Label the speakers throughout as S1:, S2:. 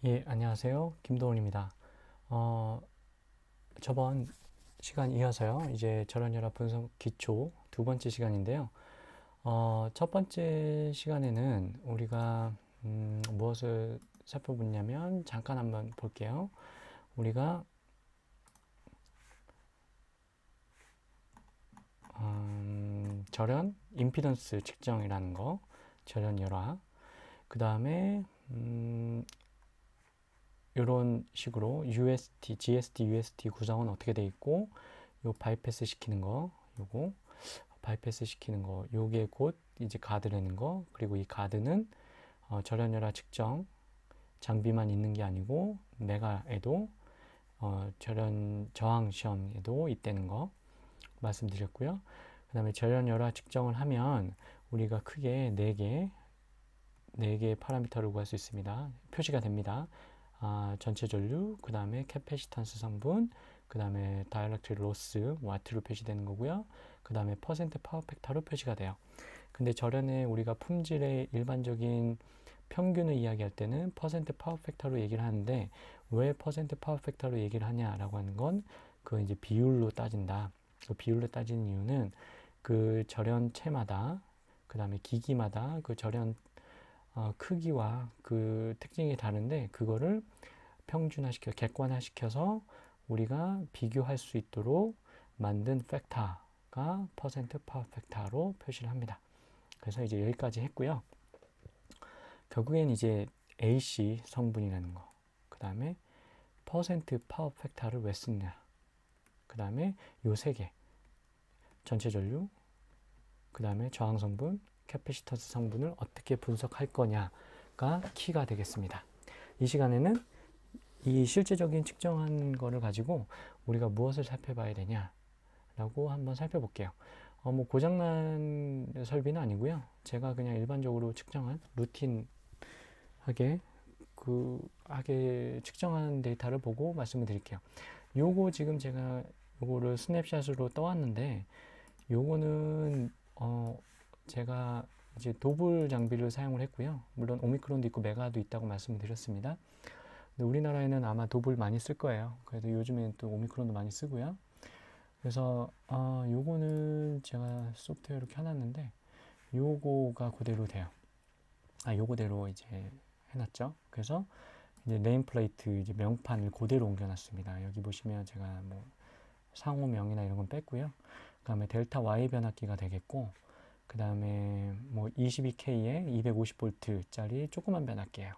S1: 예, 안녕하세요. 김도훈입니다. 어, 저번 시간 이어서요. 이제 절연혈압 분석 기초 두 번째 시간인데요. 첫 번째 시간에는 우리가 무엇을 살펴보냐면 잠깐 한번 볼게요. 우리가 절연 임피던스 측정이라는 거, 절연혈압. 그 다음에 이런 식으로 UST, GST, UST 구성은 어떻게 돼 있고, 요 바이패스 시키는 거, 요거 바이패스 시키는 거, 요게 곧 이제 가드라는 거, 그리고 이 가드는 절연혈압 측정 장비만 있는 게 아니고 메가에도 절연 저항 시험에도 있다는 거 말씀드렸고요. 그 다음에 절연혈압 측정을 하면 우리가 크게 4개 파라미터를 구할 수 있습니다. 표시가 됩니다. 전체 전류, 그 다음에 캐패시턴스 성분, 그 다음에 다이렉트릭 로스, 와트로 표시되는 거고요. 그 다음에 퍼센트 파워 팩터로 표시가 돼요. 근데 절연에 우리가 품질의 일반적인 평균을 이야기할 때는 퍼센트 파워 팩터로 얘기를 하는데, 왜 퍼센트 파워 팩터로 얘기를 하냐라고 하는 건 그 이제 비율로 따진다. 그 비율로 따지는 이유는 그 절연체마다, 그 다음에 기기마다 그 절연 크기와 그 특징이 다른데, 그거를 평준화시켜 객관화시켜서 우리가 비교할 수 있도록 만든 팩터가 퍼센트 파워 팩터로 표시를 합니다. 그래서 이제 여기까지 했고요. 결국엔 이제 AC 성분이라는 거, 그 다음에 퍼센트 파워 팩터를 왜 쓰냐, 그 다음에 요 세 개, 전체 전류, 그 다음에 저항 성분, 캐패시턴스 성분을 어떻게 분석할 거냐가 키가 되겠습니다. 이 시간에는 이 실제적인 측정한 거를 가지고 우리가 무엇을 살펴봐야 되냐라고 한번 살펴볼게요. 뭐 고장난 설비는 아니고요. 제가 그냥 일반적으로 측정한 루틴하게 하게 측정한 데이터를 보고 말씀을 드릴게요. 요거 지금 제가 요거를 스냅샷으로 떠왔는데, 요거는 제가 이제 도블 장비를 사용을 했고요. 물론 오미크론도 있고 메가도 있다고 말씀을 드렸습니다. 근데 우리나라에는 아마 도블 많이 쓸 거예요. 그래도 요즘에는 또 오미크론도 많이 쓰고요. 그래서 요거는 제가 소프트웨어로 켜놨는데 요거가 그대로 돼요. 요거대로 이제 해놨죠. 그래서 이제 네임플레이트 이제 명판을 그대로 옮겨놨습니다. 여기 보시면 제가 뭐 상호명이나 이런 건 뺐고요. 그 다음에 델타 Y 변압기가 되겠고, 그 다음에 뭐 22K에 250V짜리 조그만 변압기예요.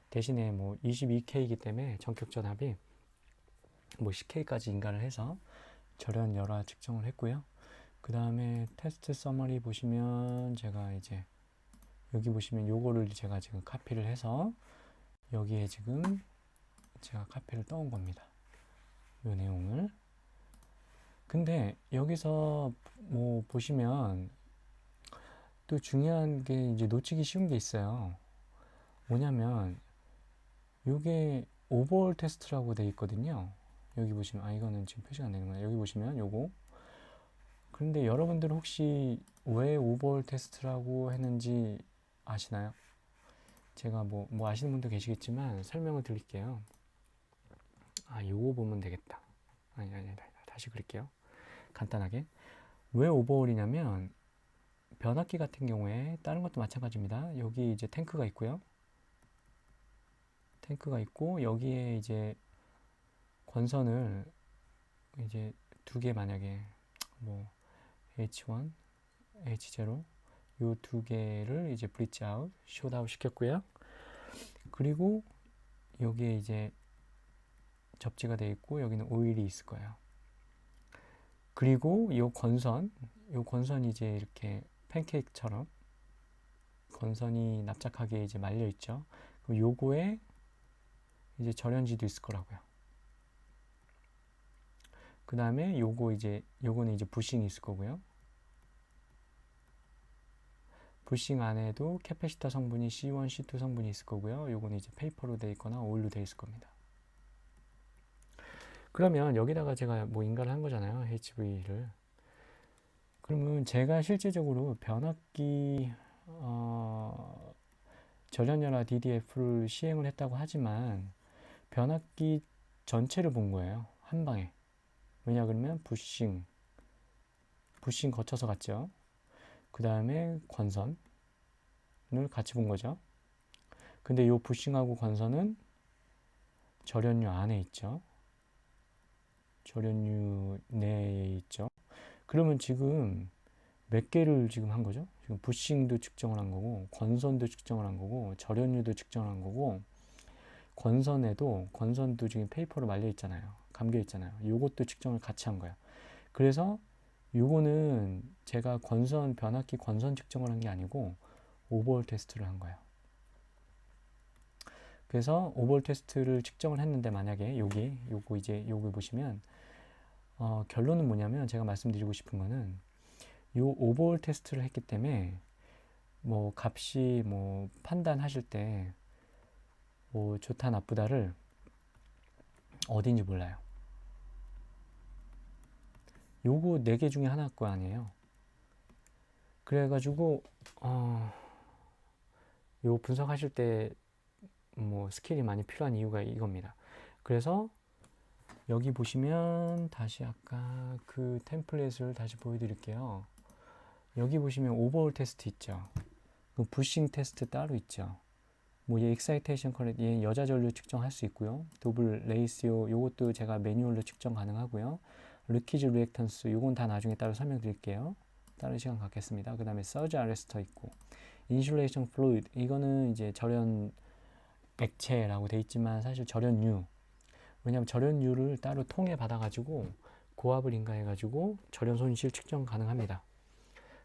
S1: 대신에 뭐 22K이기 때문에 전격 전압이 뭐 10K까지 인가를 해서 절연 열화 측정을 했고요. 그 다음에 테스트 서머리 보시면 제가 이제 여기 보시면 요거를 제가 지금 카피를 해서 여기에 지금 제가 카피를 떠온 겁니다. 요 내용을. 근데 여기서 뭐 보시면 또 중요한 게 이제 놓치기 쉬운 게 있어요. 뭐냐면 요게 오버올 테스트라고 돼 있거든요. 여기 보시면 이거는 지금 표시가 안 되는구나. 여기 보시면 요거. 그런데 여러분들 혹시 왜 오버올 테스트라고 했는지 아시나요? 제가 뭐 아시는 분도 계시겠지만 설명을 드릴게요. 요거 보면 되겠다. 아니, 다시 그릴게요. 간단하게. 왜 오버홀이냐면, 변압기 같은 경우에 다른 것도 마찬가지입니다. 여기 이제 탱크가 있고요. 탱크가 있고, 여기에 이제 권선을 이제 두 개, 만약에 뭐 H1, H0 요 두 개를 이제 브릿지 아웃, 숏 아웃 시켰고요. 그리고 여기에 이제 접지가 되어 있고, 여기는 오일이 있을 거예요. 그리고 요 권선이 이제 이렇게 팬케이크처럼 건선이 납작하게 이제 말려 있죠. 그럼 요거에 이제 절연지도 있을 거라고요. 그 다음에 요거는 이제 부싱이 있을 거고요. 부싱 안에도 캐패시터 성분이 C1, C2 성분이 있을 거고요. 요거는 이제 페이퍼로 되어 있거나 오일로 되어 있을 겁니다. 그러면 여기다가 제가 뭐 인가를 한 거잖아요. HV를. 그러면 제가 실제적으로 변압기 절연열화 DDF를 시행을 했다고 하지만 변압기 전체를 본 거예요. 한 방에. 왜냐 그러면 부싱 거쳐서 갔죠. 그 다음에 권선을 같이 본 거죠. 근데 이 부싱하고 권선은 절연유 안에 있죠. 절연유 내에 있죠. 그러면 지금 몇 개를 지금 한 거죠? 지금 부싱도 측정을 한 거고, 권선도 측정을 한 거고, 절연유도 측정을 한 거고, 권선도 지금 페이퍼로 말려 있잖아요. 감겨 있잖아요. 요것도 측정을 같이 한 거예요. 그래서 요거는 제가 변압기 권선 측정을 한 게 아니고 오버홀 테스트를 한 거예요. 그래서 오버홀 테스트를 측정을 했는데 만약에 요거 보시면 결론은 뭐냐면 제가 말씀드리고 싶은 거는 요 오버홀 테스트를 했기 때문에 뭐 값이 뭐 판단하실 때 뭐 좋다 나쁘다를 어딘지 몰라요. 요거 4개 중에 하나일 거 아니에요. 그래가지고 요 분석하실 때 뭐 스킬이 많이 필요한 이유가 이겁니다. 그래서 여기 보시면 다시 아까 그 템플릿을 다시 보여드릴게요. 여기 보시면 오버홀 테스트 있죠. 그 부싱 테스트 따로 있죠. 뭐 얘 익사이테이션 커렉 얘 여자 전류 측정할 수 있고요. 도블 레이시오 요것도 제가 매뉴얼로 측정 가능하고요. 리키즈 리액턴스 요건 다 나중에 따로 설명드릴게요. 다른 시간 갖겠습니다. 그 다음에 서지 아레스터 있고 인슐레이션 플루이드 이거는 이제 절연 액체라고 돼 있지만 사실 절연유. 왜냐하면 절연유를 따로 통에 받아가지고 고압을 인가해가지고 절연 손실 측정 가능합니다.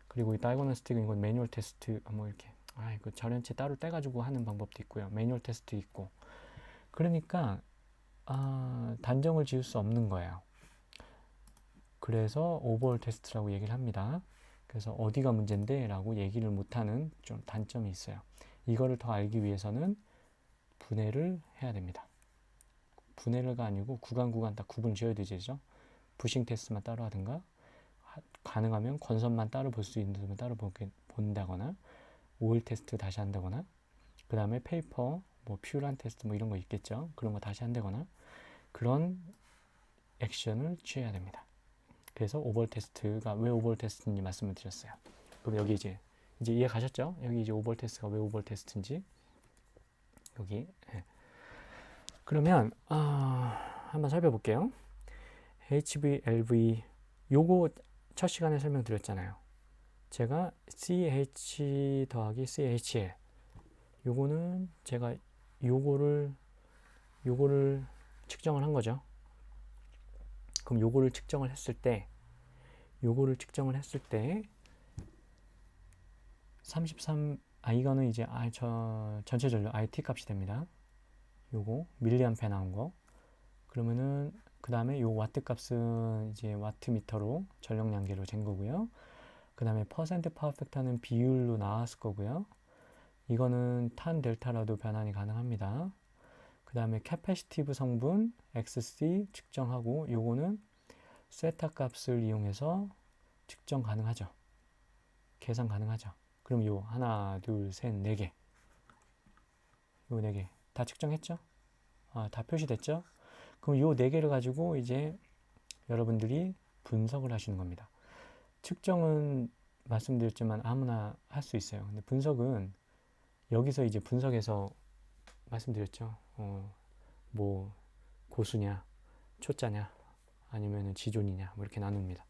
S1: 그리고 이 다이고노스틱은 이건 매뉴얼 테스트 뭐 이렇게 그 절연체 따로 떼가지고 하는 방법도 있고요. 매뉴얼 테스트 있고. 그러니까 단정을 지을 수 없는 거예요. 그래서 오버홀 테스트라고 얘기를 합니다. 그래서 어디가 문제인데 라고 얘기를 못하는 좀 단점이 있어요. 이거를 더 알기 위해서는 분해를 해야 됩니다. 분해가 아니고 구간 다 구분 지어야 되죠. 부싱 테스트만 따로 하든가 가능하면 권선만 따로 볼 수 있는 분 따로 본다거나 오일 테스트 다시 한다거나 그 다음에 페이퍼 뭐 퓨란 테스트 뭐 이런 거 있겠죠. 그런 거 다시 한다거나 그런 액션을 취해야 됩니다. 그래서 오버홀 테스트가 왜 오버홀 테스트인지 말씀을 드렸어요. 그럼 여기 이제 이해 가셨죠? 여기 이제 오버홀 테스트가 왜 오버홀 테스트인지 여기 그러면 한번 살펴볼게요. HV, LV 요거 첫 시간에 설명드렸잖아요. 제가 CH 더하기 CHL 요거는 제가 요거를 측정을 한 거죠. 그럼 요거를 측정을 했을 때 33 이거는 이제 전체 전류 IT 값이 됩니다. 요거 밀리암페 나온 거. 그러면은 그 다음에 요 와트 값은 이제 와트미터로 전력량계로 잰 거고요. 그 다음에 퍼센트 파워 팩터는 비율로 나왔을 거고요. 이거는 탄 델타라도 변환이 가능합니다. 그 다음에 캐패시티브 성분 XC 측정하고 요거는 세타 값을 이용해서 측정 가능하죠. 계산 가능하죠. 그럼 요 하나, 둘, 셋, 4개. 요 4개 다 측정했죠? 다 표시됐죠? 그럼 요 4개를 가지고 이제 여러분들이 분석을 하시는 겁니다. 측정은 말씀드렸지만 아무나 할 수 있어요. 근데 분석은 여기서 이제 분석에서 말씀드렸죠. 뭐 고수냐, 초짜냐, 아니면 지존이냐, 뭐 이렇게 나눕니다.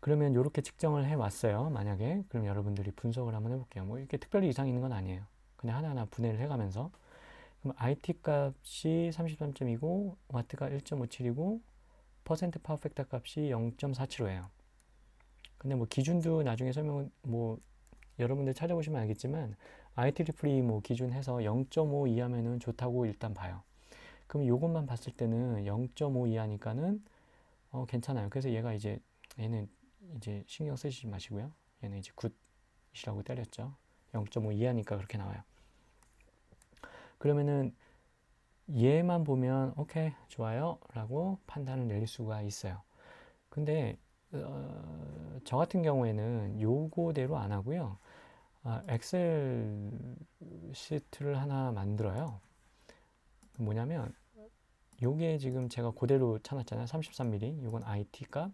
S1: 그러면 이렇게 측정을 해왔어요. 만약에 그럼 여러분들이 분석을 한번 해볼게요. 뭐 이렇게 특별히 이상 있는 건 아니에요. 그냥 하나하나 분해를 해가면서 그럼 IT 값이 33.2고 와트가 1.57이고 퍼센트 파워 팩터 값이 0.475예요. 근데 뭐 기준도 나중에 설명은 뭐 여러분들 찾아보시면 알겠지만 IEEE 뭐 기준 해서 0.5 이하면은 좋다고 일단 봐요. 그럼 요것만 봤을 때는 0.5 이하니까는 괜찮아요. 그래서 얘는 이제 신경 쓰시지 마시고요. 얘는 이제 굿이라고 때렸죠. 0.5 이하니까 그렇게 나와요. 그러면은 얘만 보면 오케이 좋아요 라고 판단을 내릴 수가 있어요. 근데 저 같은 경우에는 요거대로 안 하고요. 엑셀 시트를 하나 만들어요. 뭐냐면 요게 지금 제가 그대로 쳐놨잖아요. 33mm. 요건 IT 값,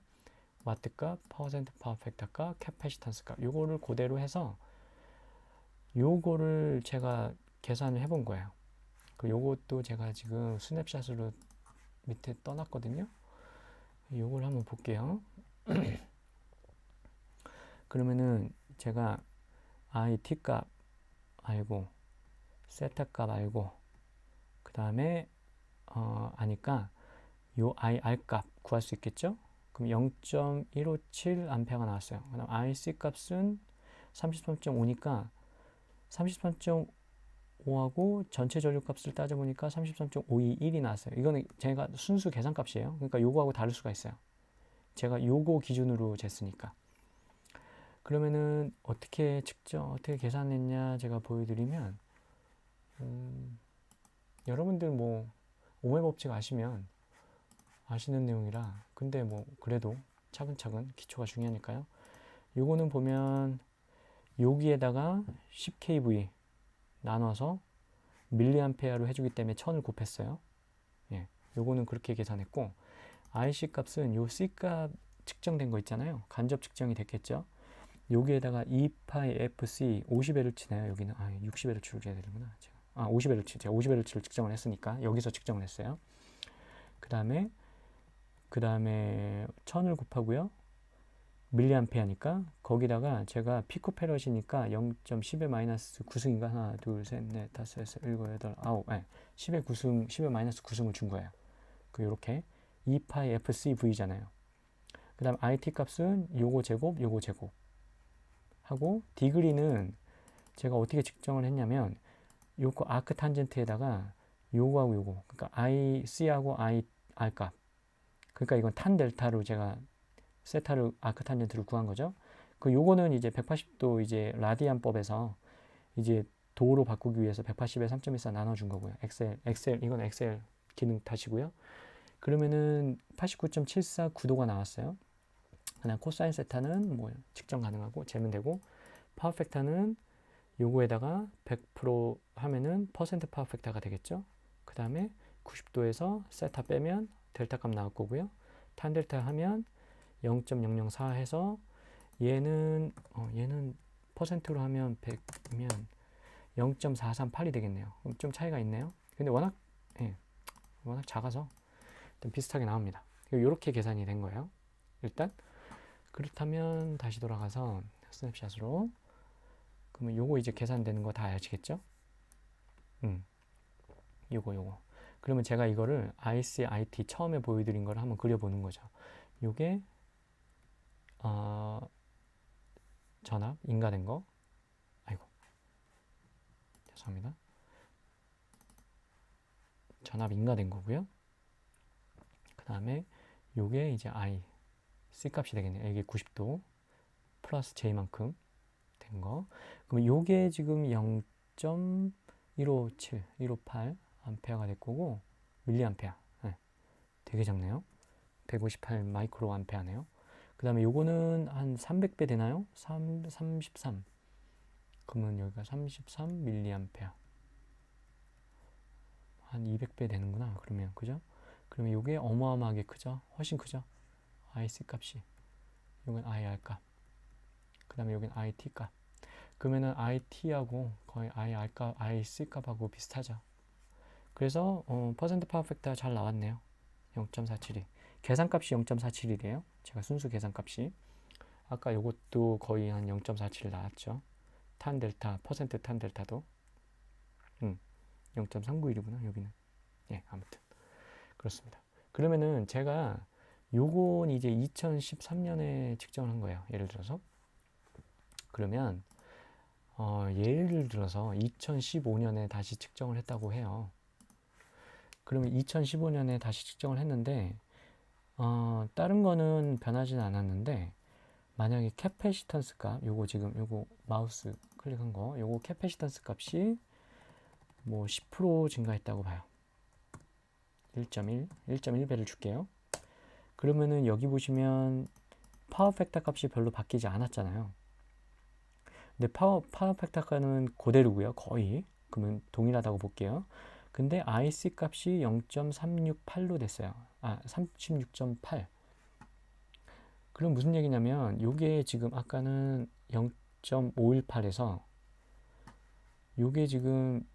S1: 와트 값, 파워 팩터 값, 캐패시턴스 값. 요거를 그대로 해서 요거를 제가 계산을 해본 거예요. 요것도 제가 지금 스냅샷으로 밑에 떠났거든요. 요걸 한번 볼게요. 그러면은 제가 IT 값 알고, 세타 값 알고, 그 다음에 아니까 요 IR 값 구할 수 있겠죠? 그럼 0.157 암페어가 나왔어요. 그 다음 IC 값은 33.5니까 33.5하고 전체 전류값을 따져보니까 33.521이 나왔어요. 이거는 제가 순수 계산값이에요. 그러니까 요거하고 다를 수가 있어요. 제가 요거 기준으로 쟀으니까. 그러면은 어떻게 계산했냐 제가 보여드리면 여러분들 뭐 오메 법칙 아시면 아시는 내용이라 근데 뭐 그래도 차근차근 기초가 중요하니까요. 요거는 보면 여기에다가 10kV 나눠서 밀리암페어로 해주기 때문에 1000을 곱했어요. 예, 요거는 그렇게 계산했고 IC 값은 요 C 값 측정된 거 있잖아요. 간접 측정이 됐겠죠. 여기에다가 2파이 FC 50Hz네요. 여기는 60Hz를 해야 되는구나. 50Hz. 제가 50Hz를 측정을 했으니까 여기서 측정을 했어요. 그 다음에 1000을 곱하고요. 밀리암페어니까 거기다가 제가 피코페럿이니까 0.10의 마이너스 9승인가 하나 둘셋넷 다섯 여섯 일곱 여덟 아홉 10의 9승 10의 마이너스 9승을 준 거예요. 요렇게 2파이 FCV잖아요. 그 다음 IT 값은 요거 제곱 요거 제곱 하고 디그리는 제가 어떻게 측정을 했냐면 요거 아크 탄젠트에다가 요거하고 요거 그러니까 IC하고 IR 값 그러니까 이건 탄 델타로 제가 세타를 아크 탄젠트를 구한 거죠. 요거는 이제 180도 이제 라디안법에서 이제 도로 바꾸기 위해서 180에 3.14 나눠준 거고요. 이건 엑셀 기능 탓이고요. 그러면은 89.74 구도가 나왔어요. 그냥 코사인 세타는 뭐 측정 가능하고 재면 되고 파워 팩터는 요거에다가 100% 하면은 퍼센트 파워 팩터가 되겠죠. 그 다음에 90도에서 세타 빼면 델타 값 나올 거고요. 탄 델타 하면 0.004 해서 얘는 퍼센트로 하면 100이면 0.438이 되겠네요. 그럼 좀 차이가 있네요. 근데 워낙 작아서 일단 비슷하게 나옵니다. 이렇게 계산이 된 거예요. 일단 그렇다면 다시 돌아가서 스냅샷으로 그러면 요거 이제 계산되는 거 다 아시겠죠? 요거 그러면 제가 이거를 IC, IT 처음에 보여드린 걸 한번 그려보는 거죠. 요게 전압 인가된 거 죄송합니다. 전압 인가된 거고요. 그 다음에 요게 이제 I C 값이 되겠네요. 이게 90도 플러스 J만큼 된 거. 그럼 요게 지금 0.157, 158 암페어가 될 거고 밀리암페어. 되게 작네요. 158 마이크로 암페어네요. 그 다음에 요거는 한 300배 되나요? 33. 그러면 여기가 33 밀리암페어. 한 200배 되는구나. 그러면 그죠? 그러면 요게 어마어마하게 크죠? 훨씬 크죠? IC 값이. 요건 IR 값. 그 다음에 여긴 IT 값. 그러면은 IT하고 거의 IR 값, IC 값하고 비슷하죠. 그래서 퍼센트 파워 팩터가 잘 나왔네요. 0.47이. 계산값이 0.47이래요. 제가 순수 계산값이. 아까 요것도 거의 한 0.47 나왔죠. 탄 델타, 퍼센트 탄 델타도 0.391이구나 여기는. 예, 아무튼 그렇습니다. 그러면은 제가 요건 이제 2013년에 측정을 한 거예요. 예를 들어서 그러면 예를 들어서 2015년에 다시 측정을 했다고 해요. 그러면 2015년에 다시 측정을 했는데 다른 거는 변하지는 않았는데 만약에 캐패시턴스 값 요거 지금 요거 마우스 클릭한 거 요거 캐패시턴스 값이 뭐 10% 증가했다고 봐요. 1.1배를 줄게요. 그러면은 여기 보시면 파워 팩터 값이 별로 바뀌지 않았잖아요. 근데 파워 팩터가는 그대로고요. 거의. 그러면 동일하다고 볼게요. 근데 IC 값이 0.368로 됐어요. 36.8. 그럼 무슨 얘기냐면 요게 지금 아까는 0.518에서 요게 지금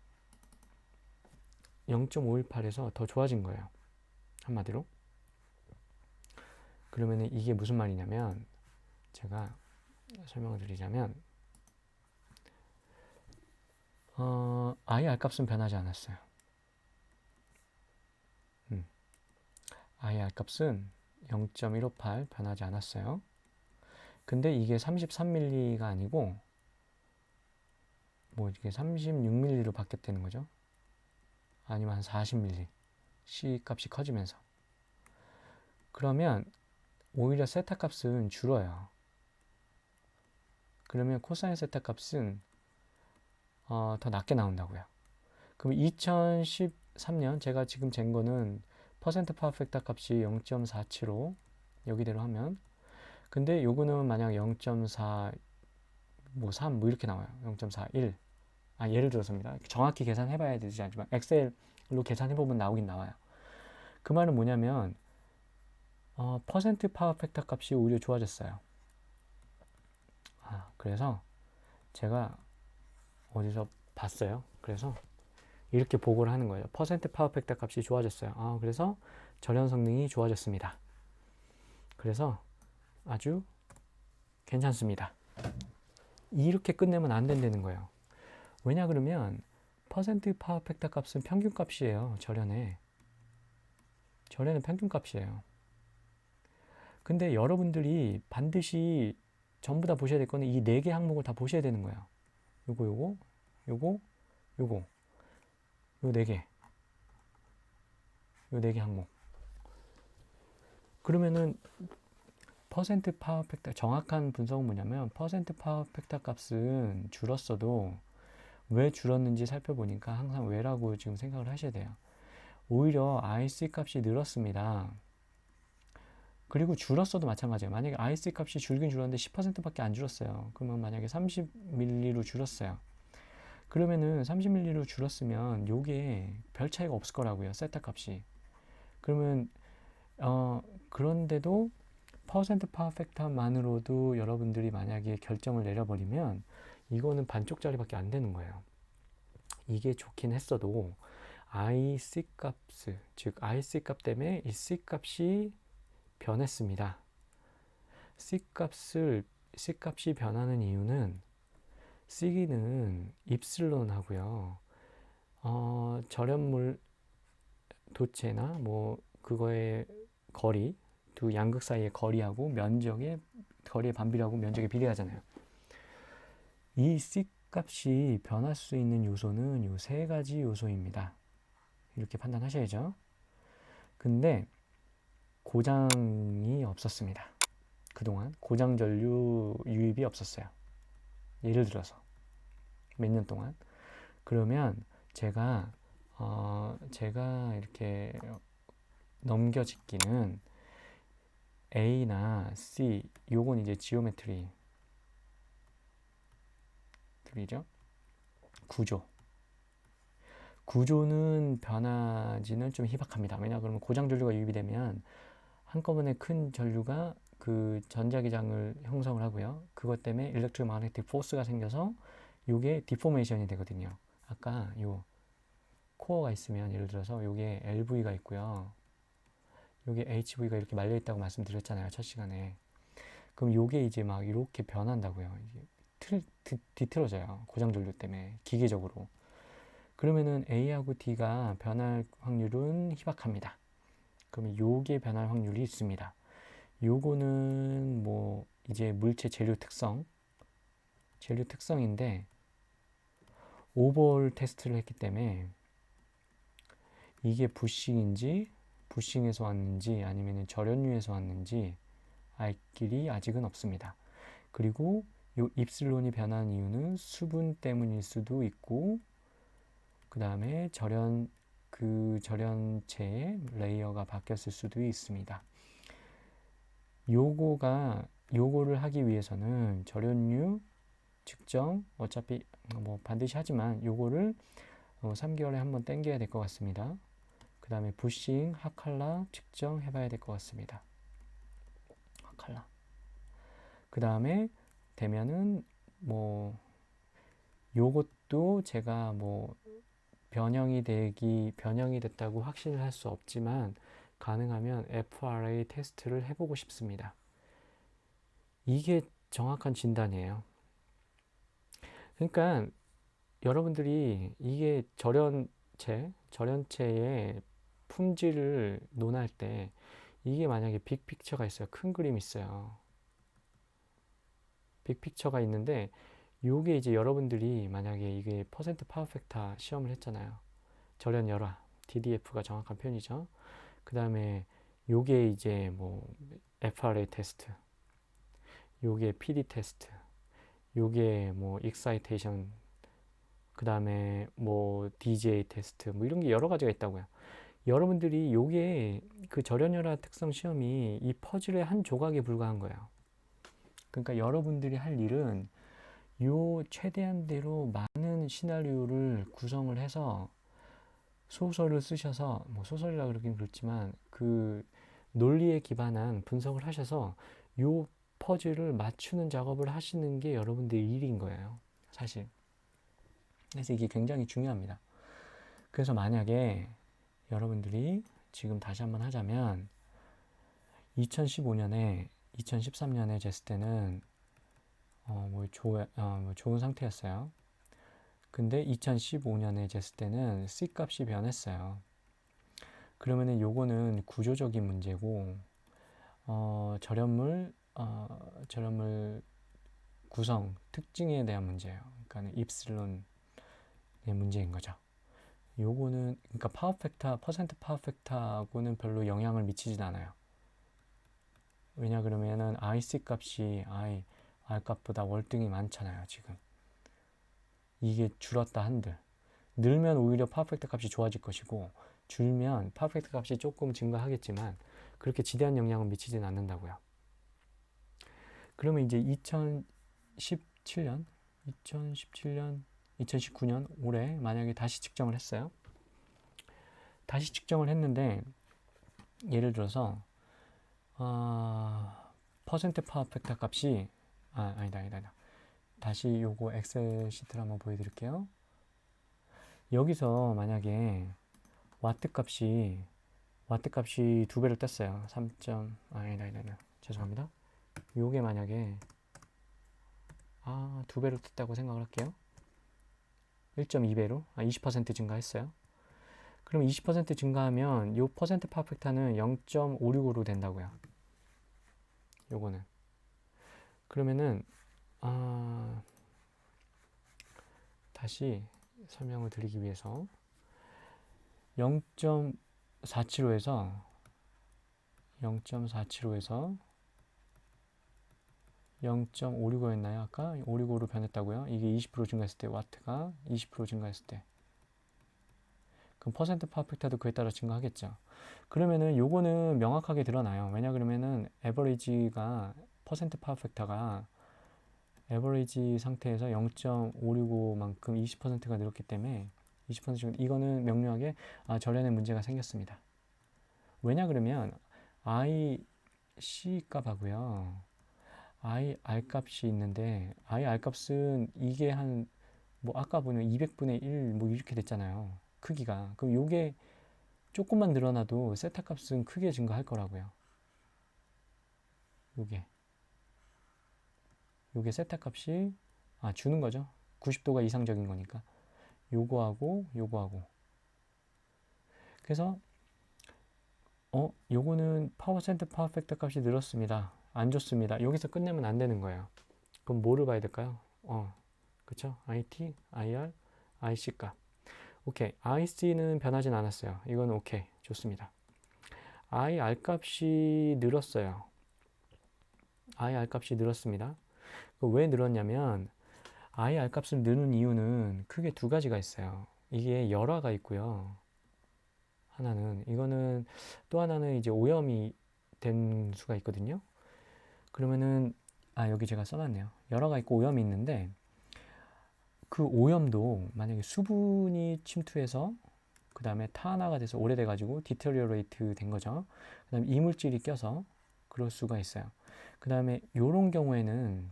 S1: 0.518에서 더 좋아진 거예요. 한마디로. 그러면은 이게 무슨 말이냐면 제가 설명을 드리자면 IR 값은 변하지 않았어요. IR 값은 0.158 변하지 않았어요. 근데 이게 33mm가 아니고 뭐 이게 36mm로 바뀌었다는 거죠. 아니면 한 40mm. C 값이 커지면서. 그러면 오히려 세타 값은 줄어요. 그러면 코사인 세타 값은 더 낮게 나온다고요. 그럼 2013년 제가 지금 잰 거는 퍼센트 파워 팩터 값이 0.475 여기대로 하면 근데 요거는 만약 0.4 뭐 3 뭐 이렇게 나와요. 0.41 예를 들어서입니다. 정확히 계산해봐야 되지 않지만 엑셀로 계산해보면 나오긴 나와요. 그 말은 뭐냐면 퍼센트 파워 팩터 값이 오히려 좋아졌어요. 그래서 제가 어디서 봤어요. 그래서 이렇게 보고를 하는 거예요. 퍼센트 파워 팩터 값이 좋아졌어요. 그래서 절연 성능이 좋아졌습니다. 그래서 아주 괜찮습니다. 이렇게 끝내면 안 된다는 거예요. 왜냐 그러면 퍼센트 파워 팩터 값은 평균 값이에요. 절연은 평균 값이에요. 근데 여러분들이 반드시 전부 다 보셔야 될 거는 이 4개 항목을 다 보셔야 되는 거예요. 요거 요 4개 요 4개 항목. 그러면은 퍼센트 파워 팩터 정확한 분석은 뭐냐면 퍼센트 파워 팩터 값은 줄었어도 왜 줄었는지 살펴보니까 항상 왜라고 지금 생각을 하셔야 돼요. 오히려 IC 값이 늘었습니다. 그리고 줄었어도 마찬가지예요. 만약에 IC 값이 줄긴 줄었는데 10%밖에 안 줄었어요. 그러면 만약에 30mm로 줄었어요. 그러면은 30mm로 줄었으면 요게 별 차이가 없을 거라고요. 세타 값이. 그러면 그런데도 퍼센트 파워 팩터만으로도 여러분들이 만약에 결정을 내려버리면 이거는 반쪽짜리밖에 안 되는 거예요. 이게 좋긴 했어도 IC 값, 즉 IC 값 때문에 이 C 값이 변했습니다. C 값이 변하는 이유는 C는 입슬론 하고요. 절연물 도체나 뭐 그거의 거리, 두 양극 사이의 거리하고 거리의 반비례하고 면적의 비례하잖아요. 이 C 값이 변할 수 있는 요소는 이 3가지 요소입니다. 이렇게 판단하셔야죠. 근데 고장이 없었습니다. 그동안 고장 전류 유입이 없었어요. 예를 들어서 몇 년 동안. 그러면 제가 이렇게 넘겨짓기는 A나 C, 요건 이제 지오메트리죠. 구조는 변하지는 좀 희박합니다. 왜냐 그러면 고장 전류가 유입이 되면 한꺼번에 큰 전류가 그 전자기장을 형성을 하고요. 그것 때문에 일렉트로마그네틱 포스가 생겨서 요게 디포메이션이 되거든요. 아까 요 코어가 있으면 예를 들어서 요게 LV가 있고요. 요게 HV가 이렇게 말려 있다고 말씀드렸잖아요. 첫 시간에. 그럼 요게 이제 막 이렇게 변한다고요. 이게 뒤틀어져요. 고장 전류 때문에 기계적으로. 그러면은 A하고 D가 변할 확률은 희박합니다. 그러면 요게 변할 확률이 있습니다. 요거는 뭐 이제 물체 재료 특성인데 오버홀 테스트를 했기 때문에 이게 부싱에서 왔는지 아니면 절연류에서 왔는지 알 길이 아직은 없습니다. 그리고 요 입슬론이 변한 이유는 수분 때문일 수도 있고 그 다음에 절연체의 레이어가 바뀌었을 수도 있습니다. 요거를 하기 위해서는 절연류 측정 어차피 뭐 반드시 하지만 요거를 3개월에 한번 땡겨야 될 것 같습니다. 그 다음에 부싱, 하칼라 측정 해봐야 될 것 같습니다. 하칼라. 그 다음에 되면은 뭐 요것도 제가 뭐 변형이 됐다고 확신을 할 수 없지만 가능하면 FRA 테스트를 해보고 싶습니다. 이게 정확한 진단이에요. 그러니까 여러분들이 이게 절연체의 품질을 논할 때 이게 만약에 빅픽처가 있어요. 큰 그림이 있어요. 빅픽처가 있는데 요게 이제 여러분들이 만약에 이게 퍼센트 파워팩터 시험을 했잖아요. 절연열화 DDF가 정확한 표현이죠. 그 다음에 요게 이제 뭐 FRA 테스트, 요게 PD 테스트, 요게 뭐 익사이테이션, 그 다음에 뭐 DJ 테스트 뭐 이런 게 여러 가지가 있다고요. 여러분들이 요게 그 절연열화 특성 시험이 이 퍼즐의 한 조각에 불과한 거예요. 그러니까 여러분들이 할 일은 요 최대한대로 많은 시나리오를 구성을 해서 소설을 쓰셔서 뭐 소설이라 그러긴 그렇지만 그 논리에 기반한 분석을 하셔서 요 퍼즐을 맞추는 작업을 하시는 게 여러분들의 일인 거예요, 사실. 그래서 이게 굉장히 중요합니다. 그래서 만약에 여러분들이 지금 다시 한번 하자면 2015년에 2013년에 쟀을 때는 뭐 좋은 상태였어요. 근데 2015년에 쟀을 때는 C 값이 변했어요. 그러면은 요거는 구조적인 문제고 절연물 구성 특징에 대한 문제예요. 그러니까 입실론의 문제인 거죠. 요거는 그러니까 퍼센트 파워 팩터하고는 별로 영향을 미치진 않아요. 왜냐 그러면은 IC 값이 R 값보다 월등히 많잖아요, 지금. 이게 줄었다 한들. 늘면 오히려 퍼펙트 값이 좋아질 것이고 줄면 퍼펙트 값이 조금 증가하겠지만 그렇게 지대한 영향을 미치진 않는다고요. 그러면 이제 2019년 올해 만약에 다시 측정을 했어요. 다시 측정을 했는데 예를 들어서 퍼센트 퍼펙트 값이 아니다. 다시 요거 엑셀 시트를 한번 보여드릴게요. 여기서 만약에 와트 값이 2배를 뗐어요. 아니다. 죄송합니다. 요게 만약에 2배를 뗐다고 생각을 할게요. 1.2배로 20% 증가했어요. 그럼 20% 증가하면 요 퍼센트 퍼펙트는 0.565로 된다고요. 요거는 그러면은 다시 설명을 드리기 위해서 0.475에서 0.565였나요? 아까 565로 변했다고요? 이게 20% 증가했을 때 와트가 20% 증가했을 때 그럼 퍼센트 퍼펙트도 그에 따라 증가하겠죠. 그러면은 요거는 명확하게 드러나요. 왜냐 그러면은 에버리지가 퍼센트 퍼펙트가 에버리지 상태에서 0.565만큼 20%가 늘었기 때문에 20% 정도 이거는 명료하게 절연에 문제가 생겼습니다. 왜냐 그러면 IC 값하고요 IR 값이 있는데 IR 값은 이게 한 뭐 아까 보면 200분의 1 뭐 이렇게 됐잖아요. 크기가. 그럼 요게 조금만 늘어나도 세타 값은 크게 증가할 거라고요. 요게 세타 값이 주는 거죠. 90도가 이상적인 거니까. 요거하고 그래서 요거는 퍼센트 퍼펙트 값이 늘었습니다. 안 좋습니다. 여기서 끝내면 안 되는 거예요. 그럼 뭐를 봐야 될까요? 그쵸? IT, IR, IC 값. 오케이. IC는 변하진 않았어요. 이건 오케이. 좋습니다. IR 값이 늘었어요. IR 값이 늘었습니다. 왜 늘었냐면 IR 값을 느는 이유는 크게 두 가지가 있어요. 이게 열화가 있고요. 또 하나는 이제 오염이 된 수가 있거든요. 그러면은 여기 제가 써놨네요. 열화가 있고 오염이 있는데 그 오염도 만약에 수분이 침투해서 그 다음에 탄화가 돼서 오래돼 가지고 디테리어레이트 된 거죠. 그 다음에 이물질이 껴서 그럴 수가 있어요. 그 다음에 요런 경우에는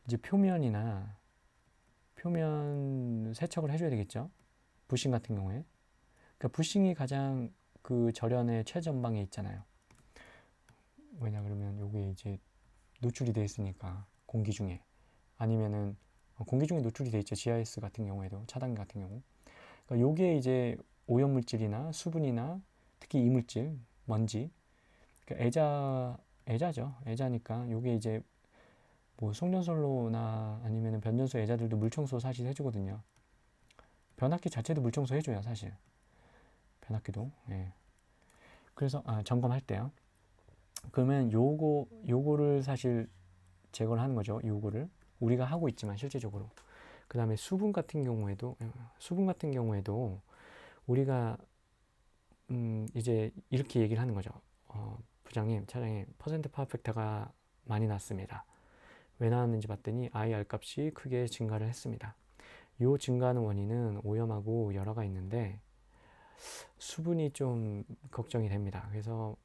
S1: 이제 표면 세척을 해줘야 되겠죠. 부싱 같은 경우에. 그러니까 부싱이 가장 그 절연의 최전방에 있잖아요. 왜냐 그러면 요게 이제 노출이 돼 있으니까 공기 중에 아니면은 공기 중에 노출이 돼 있죠. GIS 같은 경우에도 차단기 같은 경우. 그러니까 요게 이제 오염물질이나 수분이나 특히 이물질, 먼지, 그러니까 애자죠. 애자니까 요게 이제 뭐 송전솔로나 아니면은 변전소 애자들도 물청소 사실 해주거든요. 변압기 자체도 물청소 해줘요, 사실. 변압기도. 예. 그래서 점검할 때요. 그러면 요거를 사실 제거를 하는 거죠. 요거를 우리가 하고 있지만 실제적으로. 그 다음에 수분 같은 경우에도 우리가 이제 이렇게 얘기를 하는 거죠. 부장님, 차장님, 퍼센트 퍼펙트가 많이 났습니다. 왜 나왔는지 봤더니 IR 값이 크게 증가를 했습니다. 요 증가하는 원인은 오염하고 열화가 있는데 수분이 좀 걱정이 됩니다. 그래서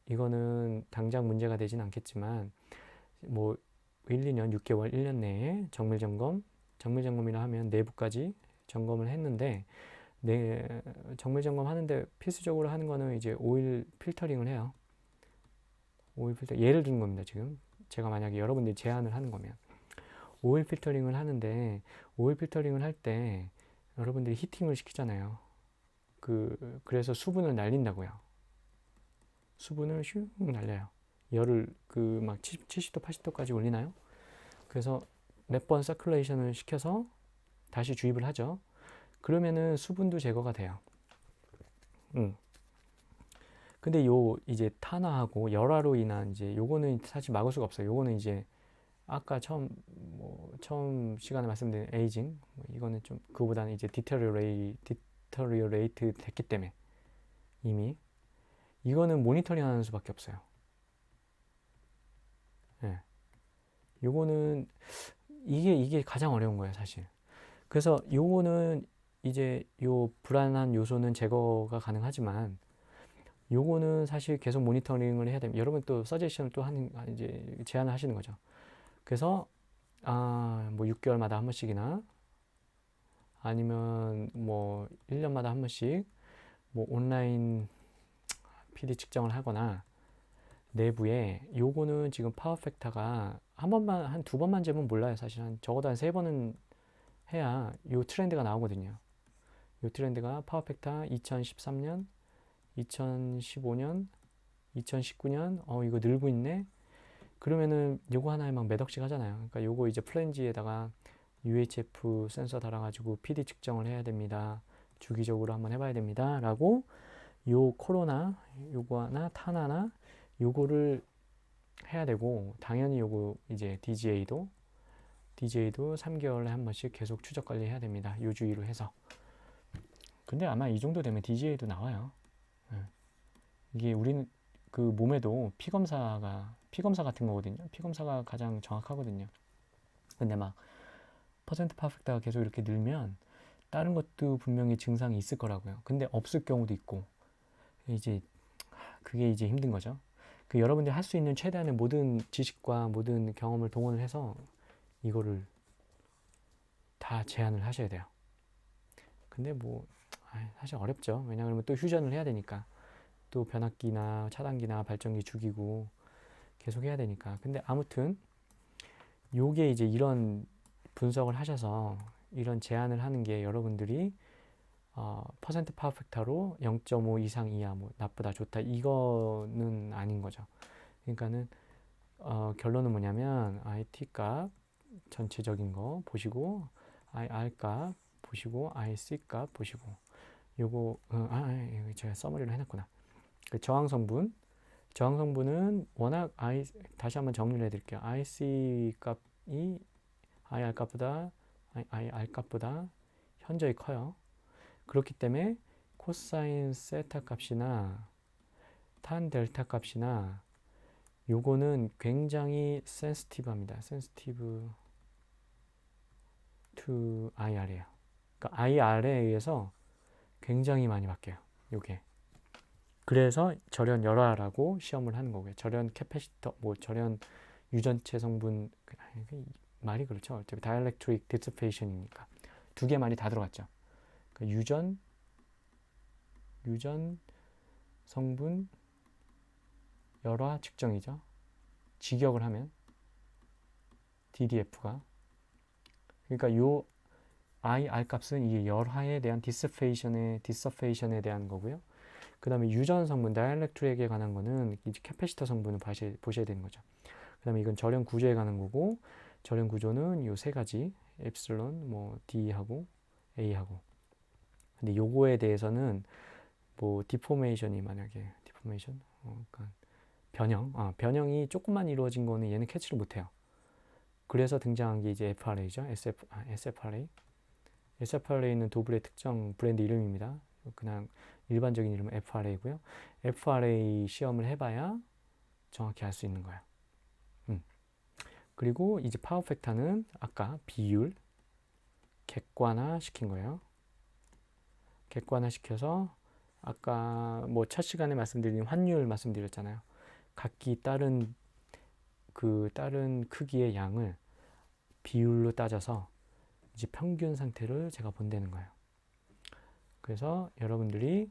S1: 이거는 당장 문제가 되진 않겠지만 뭐 1, 2년, 6개월, 1년 내에 정밀점검이라 하면 내부까지 점검을 했는데 정밀점검 하는데 필수적으로 하는 거는 이제 오일 필터링을 해요. 오일 필터 예를 든 겁니다. 지금 제가 만약에 여러분들이 제안을 하는 거면 오일 필터링을 하는데 오일 필터링을 할 때 여러분들이 히팅을 시키잖아요. 그래서 수분을 날린다고요. 수분을 슉 날려요. 열을 막 70도, 80도까지 올리나요? 그래서 몇 번 서큘레이션을 시켜서 다시 주입을 하죠. 그러면은 수분도 제거가 돼요. 근데 이제 탄화하고 열화로 인한 이제 요거는 사실 막을 수가 없어요. 요거는 이제 아까 처음 시간에 말씀드린 에이징 이거는 좀 그거보다는 이제 디터리어레이트 됐기 때문에 이미 이거는 모니터링 하는 수밖에 없어요. 예. 요거는 이게 가장 어려운 거예요, 사실. 그래서 요거는 이제 요 불안한 요소는 제거가 가능하지만 요거는 사실 계속 모니터링을 해야 됩니다. 여러분 또 서제션을 또 이제 제안을 하시는 거죠. 그래서 뭐 6개월마다 한 번씩이나 아니면 뭐 1년마다 한 번씩 뭐 온라인 PD 측정을 하거나 내부에 요거는 지금 파워 팩터가 한 두 번만 재면 몰라요. 사실 적어도 한 세 번은 해야 요 트렌드가 나오거든요. 요 트렌드가 파워 팩터 2013년, 2015년, 2019년 이거 늘고 있네. 그러면은 요거 하나에 막 몇 억씩 하잖아요. 그러니까 요거 이제 플랜지에다가 UHF 센서 달아가지고 PD 측정을 해야 됩니다. 주기적으로 한번 해봐야 됩니다. 라고 요 코로나 요거나 탄화나 요거를 해야 되고 당연히 요거 이제 DGA도 3개월에 한 번씩 계속 추적 관리해야 됩니다. 요 주의로 해서. 근데 아마 이 정도 되면 DGA도 나와요. 이게 우리는 그 몸에도 피 검사 같은 거거든요. 피 검사가 가장 정확하거든요. 근데 막 퍼센트 퍼펙트가 계속 이렇게 늘면 다른 것도 분명히 증상이 있을 거라고요. 근데 없을 경우도 있고 이제 그게 이제 힘든 거죠. 여러분들이 할 수 있는 최대한의 모든 지식과 모든 경험을 동원을 해서 이거를 다 제안을 하셔야 돼요. 근데 사실 어렵죠. 왜냐하면 또 휴전을 해야 되니까 또 변압기나 차단기나 발전기 죽이고 계속 해야 되니까. 근데 아무튼 요게 이제 이런 분석을 하셔서 이런 제안을 하는 게 여러분들이 퍼센트 퍼펙트로 0.5 이상 이하 뭐 나쁘다 좋다 이거는 아닌 거죠. 그러니까는 결론은 뭐냐면 IT 값 전체적인 거 보시고 IR 값 보시고 IC 값 보시고 요거 이거 제가 서머리로 해놨구나. 저항 성분은 워낙 다시 한번 정리를 해드릴게요. IC 값이 IR 값보다 현저히 커요. 그렇기 때문에 코사인 세타 값이나 탄 델타 값이나 요거는 굉장히 센시티브합니다. to IR이에요. 그러니까 IR에 의해서 굉장히 많이 바뀌어요. 요게. 그래서 절연 열화라고 시험을 하는 거고요. 절연 캐패시터, 뭐 절연 유전체 성분, 말이 그렇죠. 어차피 다이엘렉트릭 디스페이션이니까 두 개 말이 다 들어갔죠. 그러니까 유전 성분 열화 측정이죠. 직역을 하면 DDF가, 그러니까 요 IR 값은 이 열화에 대한 디서페이션에 대한 거고요. 그 다음에 유전 성분, 다이엘렉트릭에 관한 거는 이제 캐패시터 성분을 보셔야 되는 거죠. 그 다음에 이건 절연 구조에 관한 거고, 절연 구조는 요 세 가지, 엡실론, 뭐 D하고 A하고. 근데 요거에 대해서는 뭐 디포메이션이 만약에 디포메이션, 그러니까 변형이 조금만 이루어진 거는 얘는 캐치를 못해요. 그래서 등장한 게 이제 FRA죠. SFRA. SFRA는 도블의 특정 브랜드 이름입니다. 그냥 일반적인 이름은 FRA고요. FRA 시험을 해봐야 정확히 알 수 있는 거예요. 그리고 이제 파워 팩터는 아까 비율 객관화 시킨 거예요. 객관화 시켜서 아까 뭐 첫 시간에 말씀드린 환율 말씀드렸잖아요. 각기 다른 크기의 양을 비율로 따져서 이제 평균 상태를 제가 본다는 거예요. 그래서 여러분들이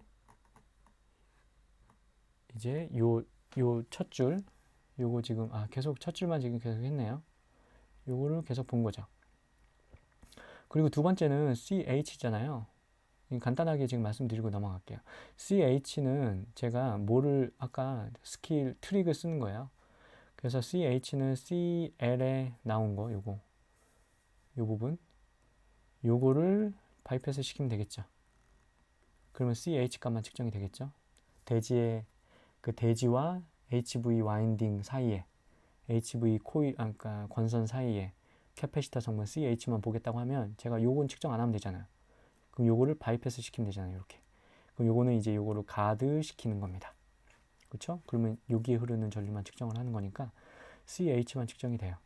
S1: 이제 요 첫 줄, 요거 지금 계속 첫 줄만 지금 계속 했네요. 요거를 계속 본 거죠. 그리고 두 번째는 CH잖아요. 간단하게 지금 말씀드리고 넘어갈게요. CH는 제가 아까 스킬 트릭을 쓰는 거예요. 그래서 CH는 CL에 나온 거, 요 부분, 요거를 바이패스 시키면 되겠죠. 그러면 CH 값만 측정이 되겠죠. 대지와 HV 와인딩 사이에, HV 코일, 그러니까 권선 사이에 캐패시터 성분 CH만 보겠다고 하면 제가 요건 측정 안 하면 되잖아요. 그럼 요거를 바이패스 시키면 되잖아요. 이렇게. 그럼 요거는 이제 요거를 가드 시키는 겁니다. 그렇죠? 그러면 여기에 흐르는 전류만 측정을 하는 거니까 CH만 측정이 돼요.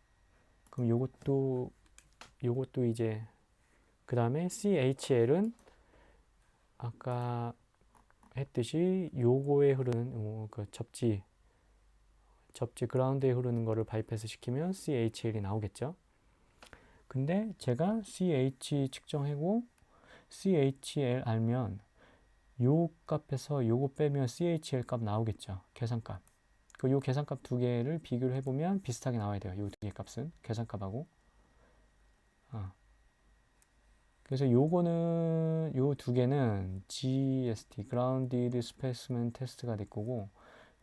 S1: 그럼 요것도 이제 그 다음에 CHL은 아까 했듯이 요거에 흐르는 그 접지 그라운드에 흐르는 거를 바이패스 시키면 CHL이 나오겠죠. 근데 제가 CH 측정하고 CHL 알면 요 값에서 요거 빼면 CHL 값 나오겠죠. 계산값. 요 계산값 두 개를 비교를 해보면 비슷하게 나와야 돼요. 요 두 개 값은 계산값하고. 그래서 요거는 요 두 개는 GST, Grounded Specimen Test가 될 거고,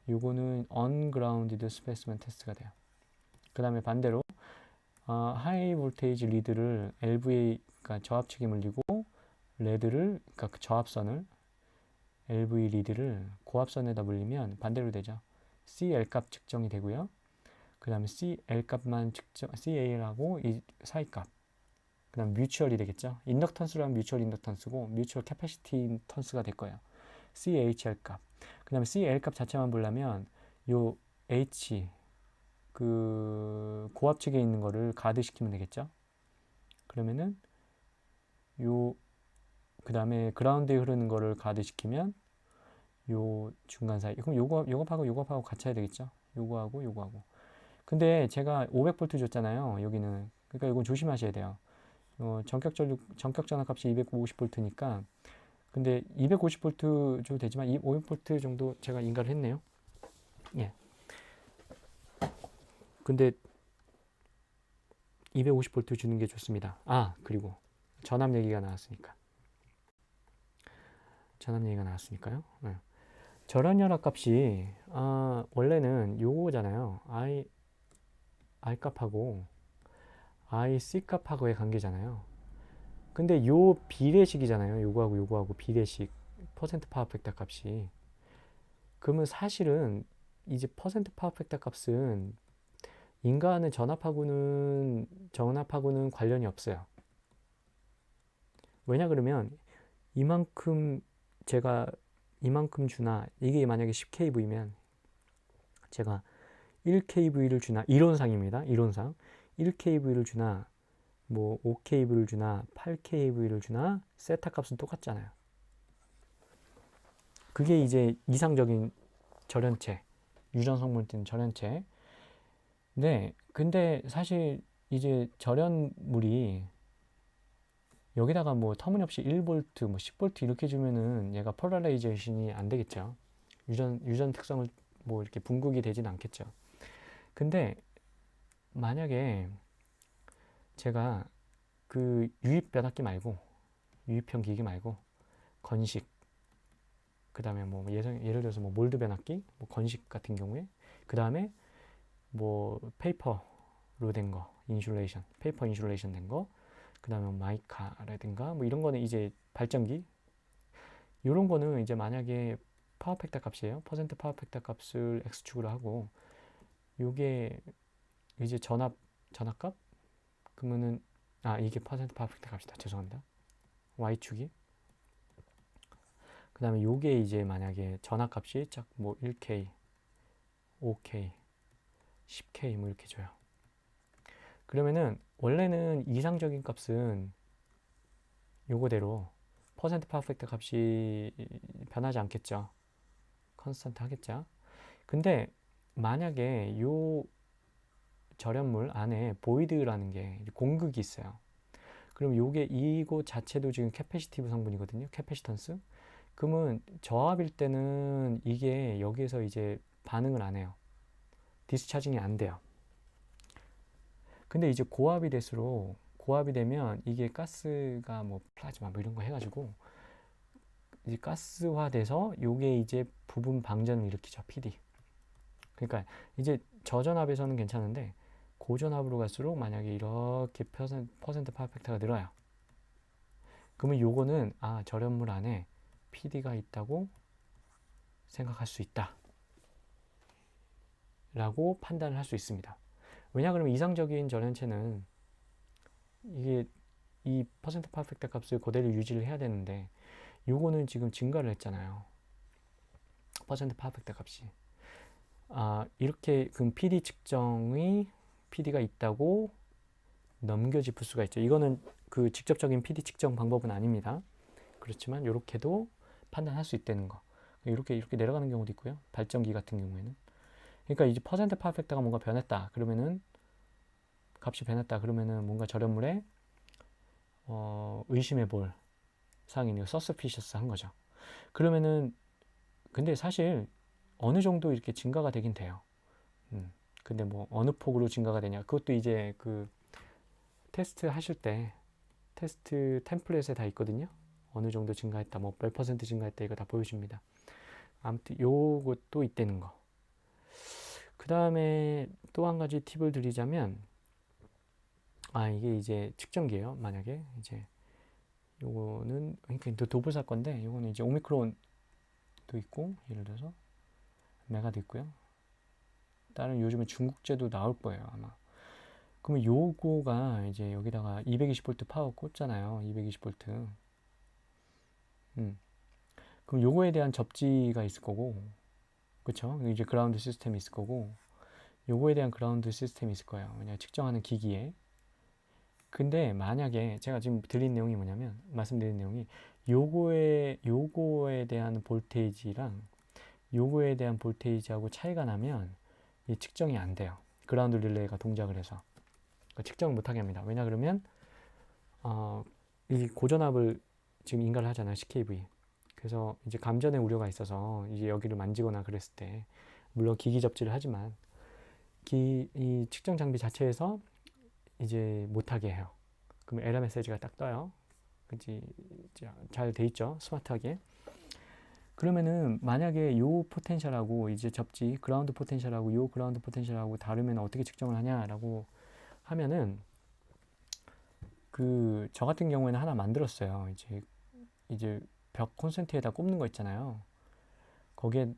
S1: 요거는 Ungrounded Specimen Test가 돼요. 그 다음에 반대로 하이 볼테이지 리드를 LVA, 그러니까 저압 책임을 지고 레드를, 그러니까 그 저압선을 LV 리드를 고압선에다 물리면 반대로 되죠. CL 값 측정이 되고요. 그 다음에 CL 값만 CAL하고 이 사이 값. 그 다음 뮤추얼이 되겠죠. 인덕턴스라면 뮤추얼 인덕턴스고 뮤추얼 캐패시티 턴스가 될 거예요. CHL 값. 그 다음에 CL 값 자체만 보려면 요 H 고압 측에 있는 거를 가드 시키면 되겠죠. 그러면은 그 다음에 그라운드에 흐르는 거를 가드 시키면 요 중간 사이. 그럼 요거하고 같이 해야 되겠죠. 요거하고. 근데 제가 500V 줬잖아요. 여기는. 그러니까 이건 조심하셔야 돼요. 전격 전압 값이 250V니까. 근데 250V 줘도 되지만 500V 정도 제가 인가를 했네요. 예. 근데 250V 주는 게 좋습니다. 그리고 전압 얘기가 나왔으니까요. 네. 절연 열압 값이 원래는 요거잖아요. I 값하고 IC 값하고의 관계잖아요. 근데 요 비례식이잖아요. 요거하고 비례식 퍼센트 파워 팩터 값이. 그러면 사실은 이제 퍼센트 파워 팩터 값은 인간의 전압하고는 관련이 없어요. 왜냐 그러면 제가 이만큼 주나, 이게 만약에 10kV면 제가 1kV를 주나, 이론상입니다. 이론상 1kV를 주나 뭐 5kV를 주나 8kV를 주나 세타 값은 똑같잖아요. 그게 이제 이상적인 절연체, 유전 성분을 띤 절연체. 네, 근데 사실 이제 절연물이 여기다가 뭐 터무니없이 1V, 뭐 10V 이렇게 주면은 얘가 폴라라이제이션이 안 되겠죠. 유전 특성을 뭐 이렇게 분극이 되진 않겠죠. 근데 만약에 제가 그 유입 변압기 말고, 유입형 기기 말고 건식, 그 다음에 뭐 예를 들어서 뭐 몰드 변압기, 뭐 건식 같은 경우에, 그 다음에 뭐 페이퍼로 된 거, 인슐레이션, 페이퍼 인슐레이션 된 거, 그 다음에 마이카라든가 뭐 이런 거는 이제 발전기, 이런 거는 이제 만약에 파워 팩터 값이에요. 퍼센트 파워 팩터 값을 X축으로 하고, 요게 이제 전압값? 그러면은, 이게 퍼센트 파워 팩터 값이다. 죄송합니다. Y축이. 그 다음에 요게 이제 만약에 전압값이 짝 뭐 1K, 5K, 10K 뭐 이렇게 줘요. 그러면은 원래는 이상적인 값은 요거대로 퍼센트 파워 팩터 값이 변하지 않겠죠. 컨스턴트 하겠죠. 근데 만약에 요 절연물 안에 보이드라는 게 공극이 있어요. 그럼 요게 이거 자체도 지금 캐패시티브 성분이거든요. 캐패시턴스. 그러면 저압일 때는 이게 여기에서 이제 반응을 안 해요. 디스차징이 안 돼요. 근데 이제 고압이 될수록, 고압이 되면 이게 가스가 뭐 플라즈마 뭐 이런 거 해가지고 이제 가스화돼서 요게 이제 부분 방전을 일으키죠. PD. 그러니까 이제 저전압에서는 괜찮은데 고전압으로 갈수록 만약에 이렇게 퍼센트 파워 팩터가 늘어요. 그러면 요거는 절연물 안에 PD가 있다고 생각할 수 있다 라고 판단을 할 수 있습니다. 왜냐 그러면 이상적인 절연체는 이게 이 퍼센트 파워 팩터 값을 그대로 유지를 해야 되는데 요거는 지금 증가를 했잖아요. 퍼센트 파워 팩터 값이. 이렇게 그럼 PD 측정이 PD가 있다고 넘겨짚을 수가 있죠. 이거는 그 직접적인 PD 측정 방법은 아닙니다. 그렇지만 이렇게도 판단할 수 있다는 거. 이렇게 내려가는 경우도 있고요. 발전기 같은 경우에는. 그러니까 이제 퍼센트 파워 팩터가 뭔가 변했다. 그러면은 값이 변했다. 그러면은 뭔가 절연물에 의심해 볼 사항이 있는 서스피셔스 한 거죠. 그러면은 근데 사실 어느 정도 이렇게 증가가 되긴 돼요. 근데 뭐 어느 폭으로 증가가 되냐? 그것도 이제 그 테스트 하실 때 테스트 템플릿에 다 있거든요. 어느 정도 증가했다, 뭐 몇 퍼센트 증가했다 이거 다 보여줍니다. 아무튼 요것도 있다는 거. 그 다음에 또 한 가지 팁을 드리자면 이게 이제 측정기예요. 만약에 이제 요거는 그러니까 도불사 건데 요거는 이제 오미크론도 있고 예를 들어서 메가도 있고요. 다른 요즘에 중국제도 나올 거예요 아마. 그러면 요거가 이제 여기다가 220V 파워 꽂잖아요. 220V. 그럼 요거에 대한 접지가 있을 거고, 그쵸? 이제 그라운드 시스템이 있을 거고, 요거에 대한 그라운드 시스템이 있을 거예요. 왜냐 측정하는 기기에. 근데 만약에 제가 지금 드린 내용이 뭐냐면, 말씀드린 내용이 요거에 대한 볼테이지랑 요거에 대한 볼테이지하고 차이가 나면 이 측정이 안 돼요. 그라운드 릴레이가 동작을 해서. 그러니까 측정을 못하게 합니다. 왜냐 그러면 이 고전압을 지금 인가를 하잖아요. 10kV. 그래서 이제 감전의 우려가 있어서 이제 여기를 만지거나 그랬을 때 물론 기기 접지를 하지만 이 측정 장비 자체에서 이제 못하게 해요. 그럼 에러 메시지가 딱 떠요. 그치? 잘 돼 있죠? 스마트하게. 그러면은 만약에 요 포텐셜하고 이제 접지 그라운드 포텐셜하고 요 그라운드 포텐셜하고 다르면 어떻게 측정을 하냐라고 하면은 저 같은 경우에는 하나 만들었어요. 이제 벽 콘센트에다 꼽는 거 있잖아요. 거기에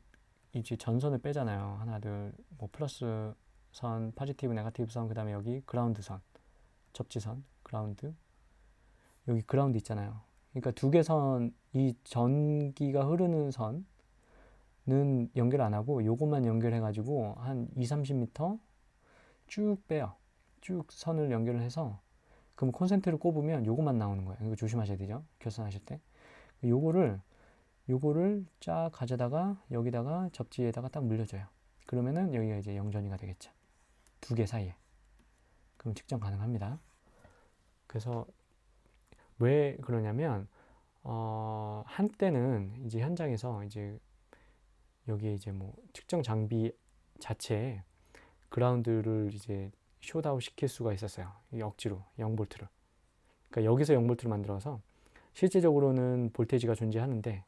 S1: 이제 전선을 빼잖아요. 하나, 둘, 뭐 플러스 선, 포지티브, 네거티브 선, 그 다음에 여기 그라운드 선, 접지선, 그라운드. 여기 그라운드 있잖아요. 그러니까 두 개 선, 이 전기가 흐르는 선은 연결 안 하고 요것만 연결해가지고 한 2, 30m 쭉 빼요. 쭉 선을 연결을 해서 그럼 콘센트를 꼽으면 요것만 나오는 거예요. 이거 조심하셔야 되죠. 결선하실 때. 요거를 쫙 가져다가 여기다가 접지에다가 딱 물려줘요. 그러면은 여기가 이제 영전이가 되겠죠. 두 개 사이에. 그럼 측정 가능합니다. 그래서 왜 그러냐면 한때는 이제 현장에서 이제 여기에 이제 뭐 측정 장비 자체에 그라운드를 이제 숏아웃 시킬 수가 있었어요. 이 억지로 0볼트를. 그러니까 여기서 0볼트를 만들어서 실제적으로는 볼테이지가 존재하는데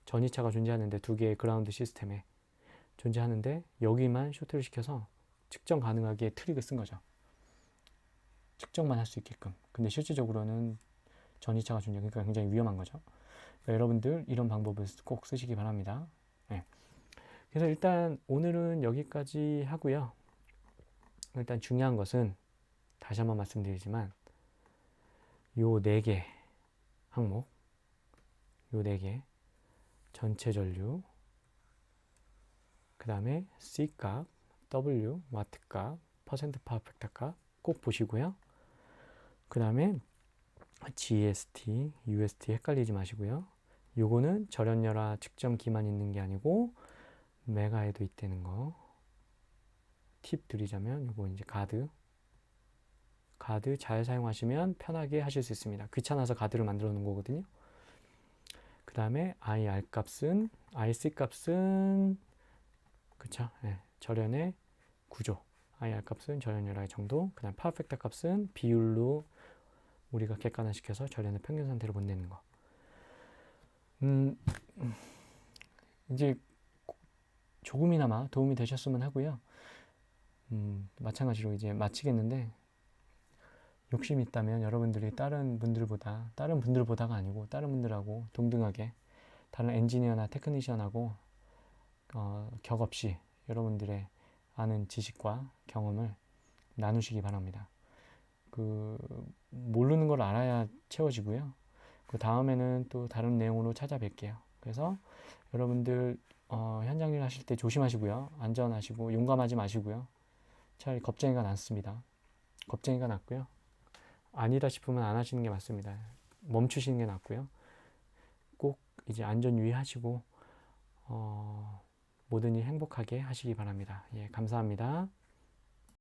S1: 전이차가 존재하는데 두 개의 그라운드 시스템에 존재하는데 여기만 쇼트를 시켜서 측정 가능하게 트릭을 쓴 거죠. 측정만 할 수 있게끔. 근데 실질적으로는 전이차가 존재하니까 굉장히 위험한 거죠. 그러니까 여러분들 이런 방법을 꼭 쓰시기 바랍니다. 네. 그래서 일단 오늘은 여기까지 하고요. 일단 중요한 것은 다시 한번 말씀드리지만 요 4개 항목, 요 4개 전체 전류, 그 다음에 C값, W, 와트값, 퍼센트 파워 팩터 값 꼭 보시고요. 그 다음에 GST, UST 헷갈리지 마시고요. 요거는 절연열화 측정기만 있는 게 아니고 메가에도 있다는 거. 팁 드리자면 요거 이제 가드 잘 사용하시면 편하게 하실 수 있습니다. 귀찮아서 가드를 만들어 놓은 거거든요. 그 다음에 IR 값은 IC 값은 그쵸? 네, 절연의 구조. IR 값은 절연열화의 정도. 그 다음 파워 팩터 값은 비율로 우리가 객관화시켜서 절연의 평균 상태를 못 내는 거. 이제 조금이나마 도움이 되셨으면 하고요. 마찬가지로 이제 마치겠는데 욕심이 있다면 여러분들이 다른 분들보다가 아니고 다른 분들하고 동등하게 다른 엔지니어나 테크니션하고 격없이 여러분들의 아는 지식과 경험을 나누시기 바랍니다. 모르는 걸 알아야 채워지고요. 그 다음에는 또 다른 내용으로 찾아뵐게요. 그래서 여러분들 현장 일 하실 때 조심하시고요. 안전하시고 용감하지 마시고요. 차라리 겁쟁이가 낫습니다. 겁쟁이가 낫고요. 아니다 싶으면 안 하시는 게 맞습니다. 멈추시는 게 낫고요. 꼭 이제 안전 유의하시고 모든 일 행복하게 하시기 바랍니다. 예, 감사합니다.